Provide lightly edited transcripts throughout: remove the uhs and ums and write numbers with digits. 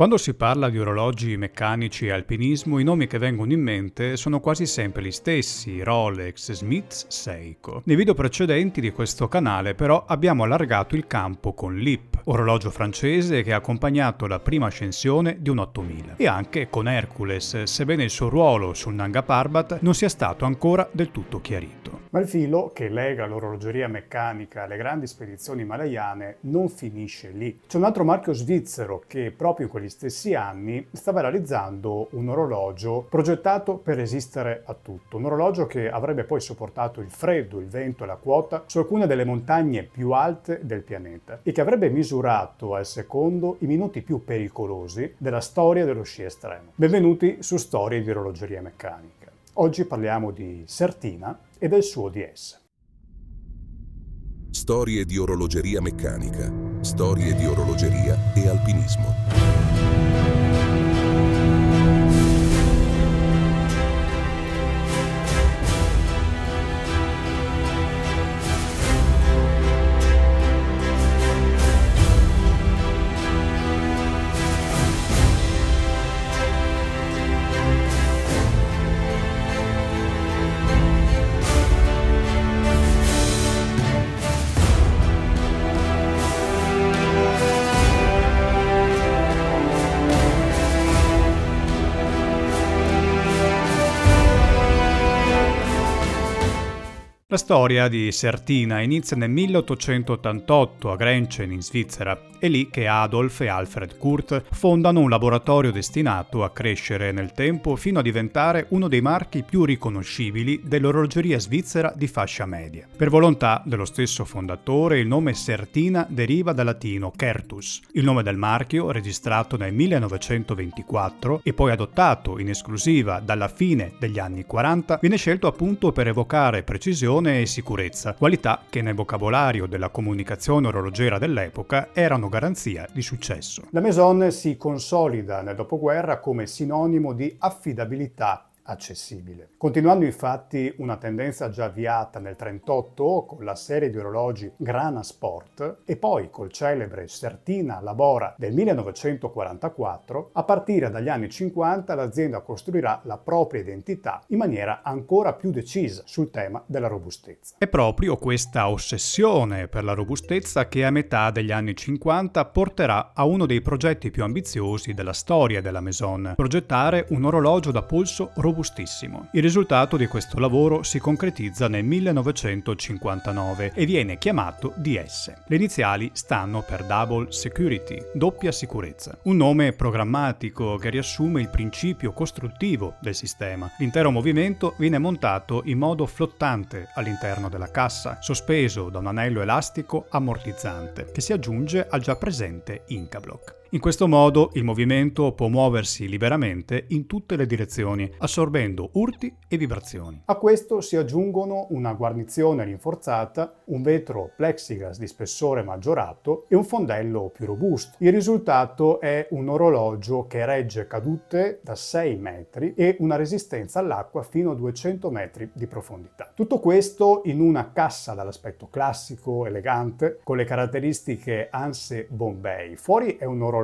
Quando si parla di orologi meccanici e alpinismo, i nomi che vengono in mente sono quasi sempre gli stessi: Rolex, Smiths, Seiko. Nei video precedenti di questo canale però abbiamo allargato il campo con l'Ip, orologio francese che ha accompagnato la prima ascensione di un 8000, e anche con Hercules, sebbene il suo ruolo sul Nanga Parbat non sia stato ancora del tutto chiarito. Ma il filo che lega l'orologeria meccanica alle grandi spedizioni himalayane non finisce lì. C'è un altro marchio svizzero che proprio in quegli stessi anni stava realizzando un orologio progettato per resistere a tutto, un orologio che avrebbe poi sopportato il freddo, il vento e la quota su alcune delle montagne più alte del pianeta e che avrebbe misurato al secondo i minuti più pericolosi della storia dello sci estremo. Benvenuti su Storie di orologeria meccanica. Oggi parliamo di Certina e del suo DS. Storie di orologeria meccanica, storie di orologeria e alpinismo. La storia di Certina inizia nel 1888 a Grenchen in Svizzera. È lì che Adolf e Alfred Kurt fondano un laboratorio destinato a crescere nel tempo fino a diventare uno dei marchi più riconoscibili dell'orologeria svizzera di fascia media. Per volontà dello stesso fondatore, il nome Certina deriva dal latino Certus, il nome del marchio registrato nel 1924 e poi adottato in esclusiva dalla fine degli anni 40, viene scelto appunto per evocare precisione e sicurezza, qualità che nel vocabolario della comunicazione orologera dell'epoca erano garanzia di successo. La Maison si consolida nel dopoguerra come sinonimo di affidabilità accessibile. Continuando infatti una tendenza già avviata nel 1938 con la serie di orologi Grana Sport e poi col celebre Certina Labora del 1944, a partire dagli anni 50 l'azienda costruirà la propria identità in maniera ancora più decisa sul tema della robustezza. È proprio questa ossessione per la robustezza che a metà degli anni 50 porterà a uno dei progetti più ambiziosi della storia della Maison: progettare un orologio da polso robustissimo. Il risultato di questo lavoro si concretizza nel 1959 e viene chiamato DS. Le iniziali stanno per Double Security, doppia sicurezza, un nome programmatico che riassume il principio costruttivo del sistema. L'intero movimento viene montato in modo flottante all'interno della cassa, sospeso da un anello elastico ammortizzante che si aggiunge al già presente Incablock. In questo modo il movimento può muoversi liberamente in tutte le direzioni, assorbendo urti e vibrazioni. A questo si aggiungono una guarnizione rinforzata, un vetro plexiglass di spessore maggiorato e un fondello più robusto. Il risultato è un orologio che regge cadute da 6 metri e una resistenza all'acqua fino a 200 metri di profondità. Tutto questo in una cassa dall'aspetto classico, elegante, con le caratteristiche Anse Bombay. Fuori è un orologio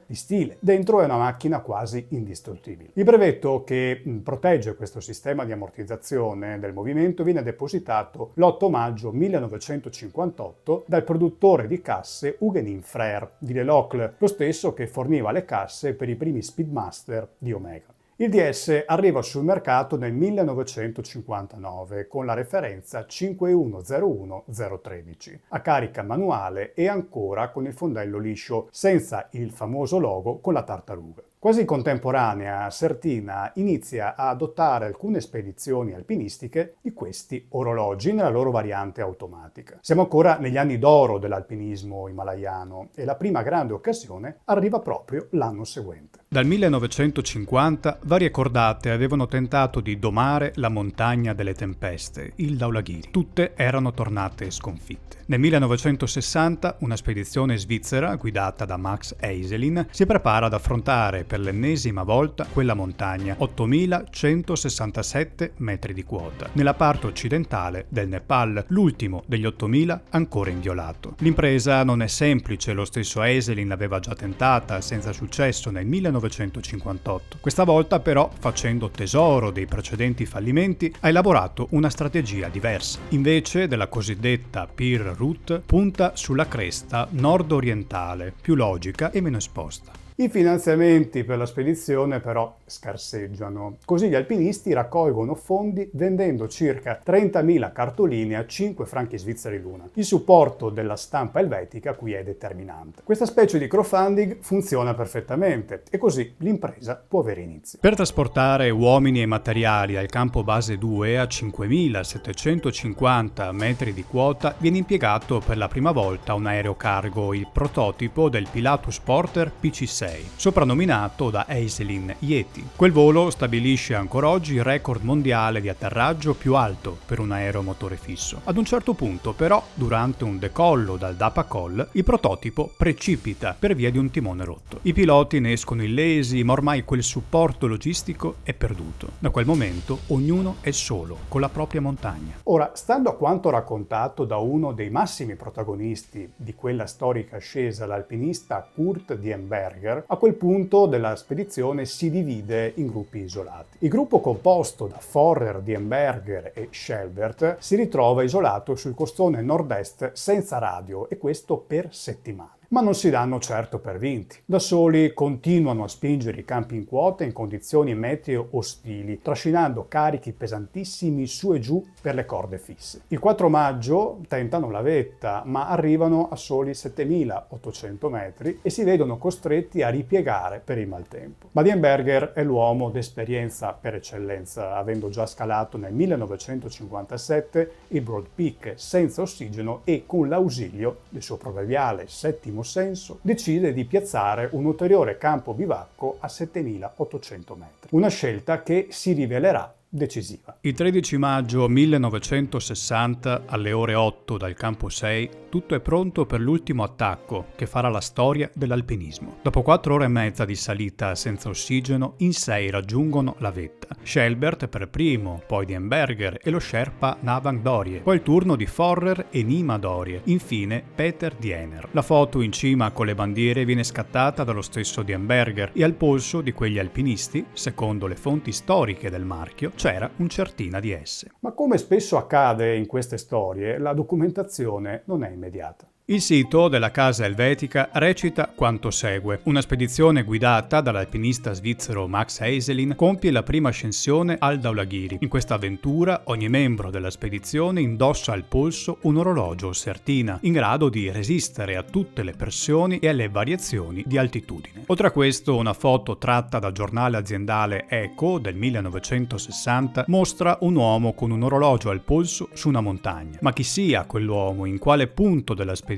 di stile, dentro è una macchina quasi indistruttibile. Il brevetto che protegge questo sistema di ammortizzazione del movimento viene depositato l'8 maggio 1958 dal produttore di casse Huguenin Frère di Lelocle, lo stesso che forniva le casse per i primi Speedmaster di Omega. Il DS arriva sul mercato nel 1959 con la referenza 5101013, a carica manuale e ancora con il fondello liscio, senza il famoso logo con la tartaruga. Quasi in contemporanea, Certina inizia a adottare alcune spedizioni alpinistiche di questi orologi nella loro variante automatica. Siamo ancora negli anni d'oro dell'alpinismo himalayano e la prima grande occasione arriva proprio l'anno seguente. Dal 1950 varie cordate avevano tentato di domare la montagna delle tempeste, il Dhaulagiri. Tutte erano tornate sconfitte. Nel 1960 una spedizione svizzera guidata da Max Eiselin si prepara ad affrontare per l'ennesima volta quella montagna, 8167 metri di quota, nella parte occidentale del Nepal, l'ultimo degli 8000 ancora inviolato. L'impresa non è semplice, lo stesso Eiselin l'aveva già tentata senza successo nel 1958. Questa volta però, facendo tesoro dei precedenti fallimenti, ha elaborato una strategia diversa. Invece della cosiddetta Pearl Route, punta sulla cresta nord-orientale, più logica e meno esposta. I finanziamenti per la spedizione però scarseggiano, così gli alpinisti raccolgono fondi vendendo circa 30.000 cartoline a 5 franchi svizzeri l'una. Il supporto della stampa elvetica qui è determinante. Questa specie di crowdfunding funziona perfettamente e così l'impresa può avere inizio. Per trasportare uomini e materiali al campo base 2 a 5.750 metri di quota viene impiegato per la prima volta un aereo cargo, il prototipo del Pilatus Porter PC-6. Soprannominato da Eiselin Yeti. Quel volo stabilisce ancora oggi il record mondiale di atterraggio più alto per un aereo a motore fisso. Ad un certo punto, però, durante un decollo dal Dapa Col, il prototipo precipita per via di un timone rotto. I piloti ne escono illesi, ma ormai quel supporto logistico è perduto. Da quel momento ognuno è solo con la propria montagna. Ora, stando a quanto raccontato da uno dei massimi protagonisti di quella storica ascesa, l'alpinista Kurt Dienberger, a quel punto della spedizione si divide in gruppi isolati. Il gruppo composto da Forrer, Dienberger e Schelbert si ritrova isolato sul costone nord-est senza radio e questo per settimane. Ma non si danno certo per vinti. Da soli continuano a spingere i campi in quota in condizioni meteo ostili, trascinando carichi pesantissimi su e giù per le corde fisse. Il 4 maggio tentano la vetta, ma arrivano a soli 7.800 metri e si vedono costretti a ripiegare per il maltempo. Ma Dienberger è l'uomo d'esperienza per eccellenza, avendo già scalato nel 1957 il Broad Peak senza ossigeno e con l'ausilio del suo proverbiale settimo senso, decide di piazzare un ulteriore campo bivacco a 7.800 metri. Una scelta che si rivelerà decisiva. Il 13 maggio 1960, alle ore 8 dal campo 6, tutto è pronto per l'ultimo attacco che farà la storia dell'alpinismo. Dopo 4 ore e mezza di salita senza ossigeno, in 6 raggiungono la vetta. Schelbert per primo, poi Dienberger e lo Sherpa Navang Dorie, poi il turno di Forrer e Nima Dorie, infine Peter Diener. La foto in cima con le bandiere viene scattata dallo stesso Dienberger e al polso di quegli alpinisti, secondo le fonti storiche del marchio, c'era un certina di esse. Ma come spesso accade in queste storie, la documentazione non è immediata. Il sito della casa elvetica recita quanto segue. Una spedizione guidata dall'alpinista svizzero Max Eiselin compie la prima ascensione al Dhaulagiri. In questa avventura ogni membro della spedizione indossa al polso un orologio Certina in grado di resistere a tutte le pressioni e alle variazioni di altitudine. Oltre a questo, una foto tratta dal giornale aziendale Eco del 1960 mostra un uomo con un orologio al polso su una montagna. Ma chi sia quell'uomo, in quale punto della spedizione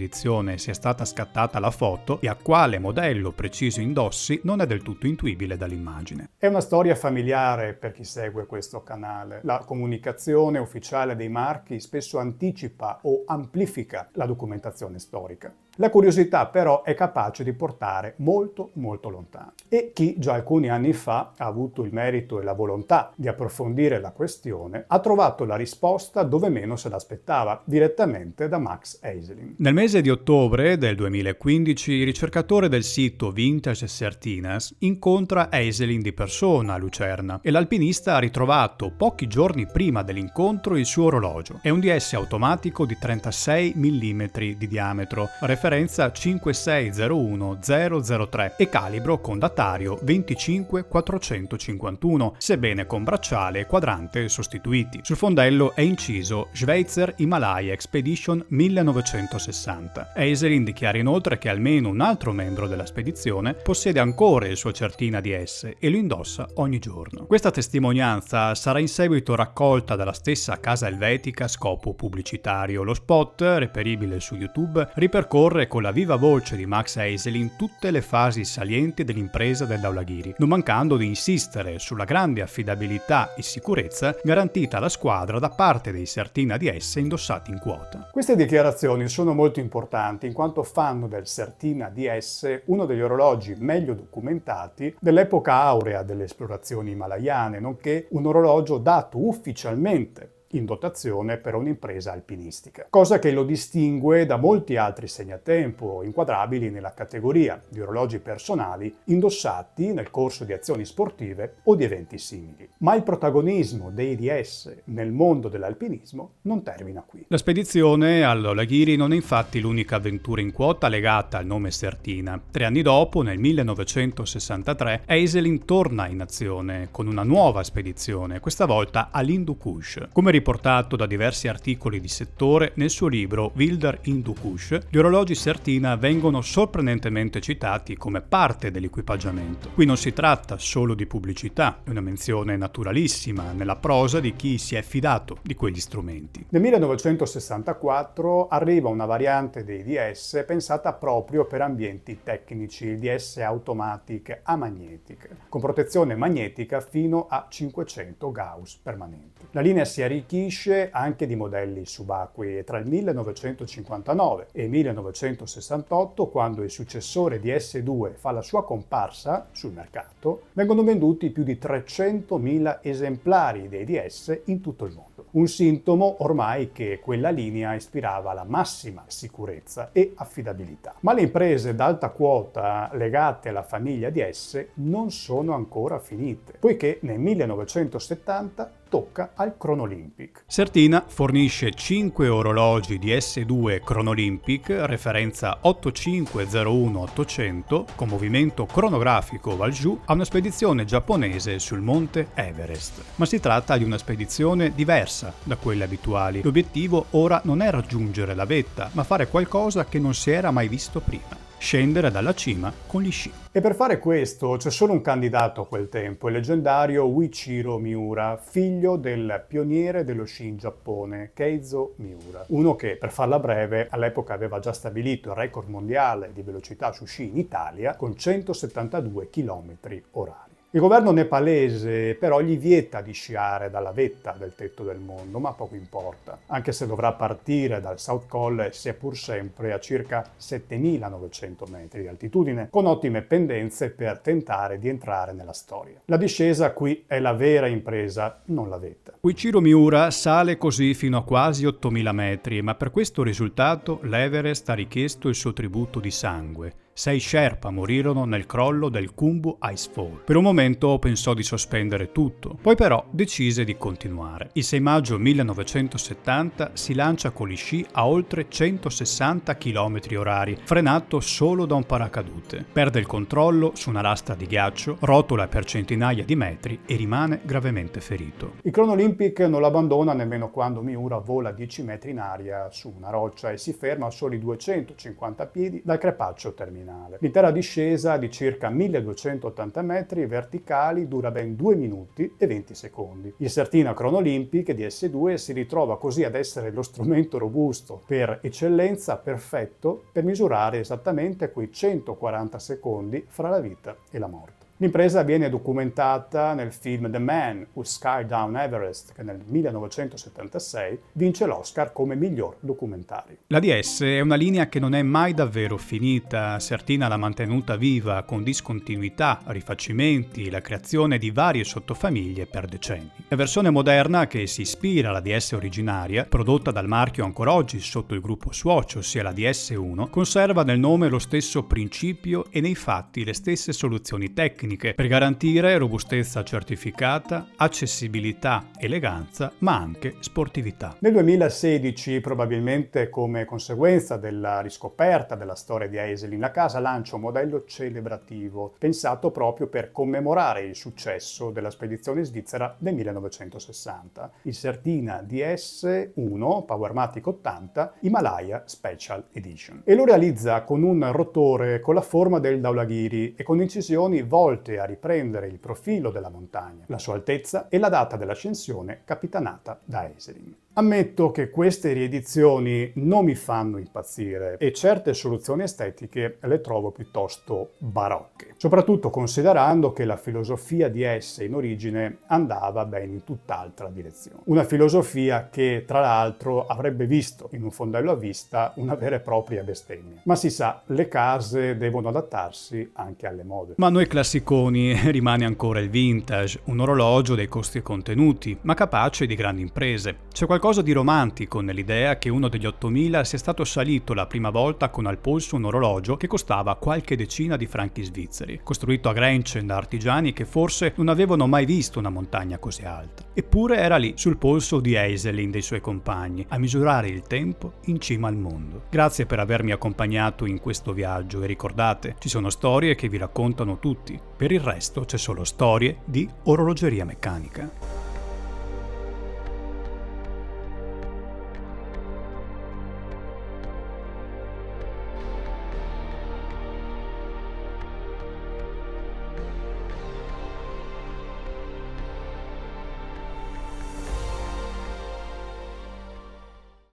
sia stata scattata la foto e a quale modello preciso indossi non è del tutto intuibile dall'immagine. È una storia familiare per chi segue questo canale. La comunicazione ufficiale dei marchi spesso anticipa o amplifica la documentazione storica. La curiosità però è capace di portare molto lontano. E chi già alcuni anni fa ha avuto il merito e la volontà di approfondire la questione ha trovato la risposta dove meno se l'aspettava, direttamente da Max Eiselin. Nel mese di ottobre del 2015 il ricercatore del sito Vintage Certinas incontra Eiselin di persona a Lucerna e l'alpinista ha ritrovato pochi giorni prima dell'incontro il suo orologio. È un DS automatico di 36 mm di diametro, referenza 5601003 e calibro con datario 25451, sebbene con bracciale e quadrante sostituiti. Sul fondello è inciso Schweizer Himalaya Expedition 1960. Eiselin dichiara inoltre che almeno un altro membro della spedizione possiede ancora il suo certina DS e lo indossa ogni giorno. Questa testimonianza sarà in seguito raccolta dalla stessa casa elvetica a scopo pubblicitario. Lo spot, reperibile su YouTube, ripercorre percorre con la viva voce di Max Eiselin tutte le fasi salienti dell'impresa del Dhaulagiri, non mancando di insistere sulla grande affidabilità e sicurezza garantita alla squadra da parte dei Certina DS indossati in quota. Queste dichiarazioni sono molto importanti in quanto fanno del Certina DS uno degli orologi meglio documentati dell'epoca aurea delle esplorazioni himalayane, nonché un orologio dato ufficialmente in dotazione per un'impresa alpinistica, cosa che lo distingue da molti altri segnatempo inquadrabili nella categoria di orologi personali indossati nel corso di azioni sportive o di eventi simili. Ma il protagonismo dei DS nel mondo dell'alpinismo non termina qui. La spedizione al Dhaulagiri non è infatti l'unica avventura in quota legata al nome Certina. 3 anni dopo, nel 1963, Eiselin torna in azione con una nuova spedizione, questa volta all'Hindu Kush. Come riportato da diversi articoli di settore, nel suo libro Wilder Hindu Kush, gli orologi Certina vengono sorprendentemente citati come parte dell'equipaggiamento. Qui non si tratta solo di pubblicità, è una menzione naturalissima nella prosa di chi si è fidato di quegli strumenti. Nel 1964 arriva una variante dei DS pensata proprio per ambienti tecnici, il DS Automatic Amagnetic, con protezione magnetica fino a 500 Gauss permanenti. La linea si arricchisce anche di modelli subacquei e tra il 1959 e il 1968, quando il successore di S2 fa la sua comparsa sul mercato, vengono venduti più di 300.000 esemplari dei DS in tutto il mondo. Un sintomo ormai che quella linea ispirava la massima sicurezza e affidabilità. Ma le imprese d'alta quota legate alla famiglia DS non sono ancora finite, poiché nel 1970 tocca al Chronolympic. Certina fornisce 5 orologi di S2 Chronolympic, referenza 8501-800, con movimento cronografico Valjoux, a una spedizione giapponese sul monte Everest. Ma si tratta di una spedizione diversa da quelle abituali. L'obiettivo ora non è raggiungere la vetta, ma fare qualcosa che non si era mai visto prima: scendere dalla cima con gli sci. E per fare questo c'è solo un candidato a quel tempo, il leggendario Uichiro Miura, figlio del pioniere dello sci in Giappone, Keizo Miura. Uno che, per farla breve, all'epoca aveva già stabilito il record mondiale di velocità su sci in Italia con 172 km/h. Il governo nepalese però gli vieta di sciare dalla vetta del tetto del mondo, ma poco importa, anche se dovrà partire dal South Col sia pur sempre a circa 7.900 metri di altitudine, con ottime pendenze per tentare di entrare nella storia. La discesa qui è la vera impresa, non la vetta. Uichiro Miura sale così fino a quasi 8.000 metri, ma per questo risultato l'Everest ha richiesto il suo tributo di sangue. 6 Sherpa morirono nel crollo del Khumbu Icefall. Per un momento pensò di sospendere tutto, poi però decise di continuare. Il 6 maggio 1970 si lancia con gli sci a oltre 160 km/h, frenato solo da un paracadute. Perde il controllo su una lastra di ghiaccio, rotola per centinaia di metri e rimane gravemente ferito. Il Chronolympic non l'abbandona nemmeno quando Miura vola 10 metri in aria su una roccia e si ferma a soli 250 piedi dal crepaccio terminale. L'intera discesa di circa 1280 metri verticali dura ben 2 minuti e 20 secondi. Il Certina Chronolympic di S2 si ritrova così ad essere lo strumento robusto per eccellenza perfetto per misurare esattamente quei 140 secondi fra la vita e la morte. L'impresa viene documentata nel film The Man Who Skied Down Everest, che nel 1976 vince l'Oscar come miglior documentario. La DS è una linea che non è mai davvero finita. Certina l'ha mantenuta viva con discontinuità, rifacimenti, la creazione di varie sottofamiglie per decenni. La versione moderna, che si ispira alla DS originaria, prodotta dal marchio ancora oggi sotto il gruppo Swatch, ossia la DS1, conserva nel nome lo stesso principio e nei fatti le stesse soluzioni tecniche per garantire robustezza certificata, accessibilità, eleganza, ma anche sportività. Nel 2016, probabilmente come conseguenza della riscoperta della storia di Eiselin, la casa lancia un modello celebrativo pensato proprio per commemorare il successo della spedizione svizzera del 1960, il Certina DS1 Powermatic 80 Himalaya Special Edition. E lo realizza con un rotore con la forma del Dhaulagiri e con incisioni volte a riprendere il profilo della montagna, la sua altezza e la data dell'ascensione capitanata da Eiselin. Ammetto che queste riedizioni non mi fanno impazzire e certe soluzioni estetiche le trovo piuttosto barocche, soprattutto considerando che la filosofia di esse in origine andava ben in tutt'altra direzione. Una filosofia che, tra l'altro, avrebbe visto in un fondello a vista una vera e propria bestemmia. Ma si sa, le case devono adattarsi anche alle mode. Ma a noi classiconi rimane ancora il vintage, un orologio dei costi contenuti, ma capace di grandi imprese. C'è qualcosa di romantico nell'idea che uno degli 8000 sia stato salito la prima volta con al polso un orologio che costava qualche decina di franchi svizzeri, costruito a Grenchen da artigiani che forse non avevano mai visto una montagna così alta. Eppure era lì, sul polso di Eiselin dei suoi compagni, a misurare il tempo in cima al mondo. Grazie per avermi accompagnato in questo viaggio e ricordate, ci sono storie che vi raccontano tutti, per il resto c'è solo storie di orologeria meccanica.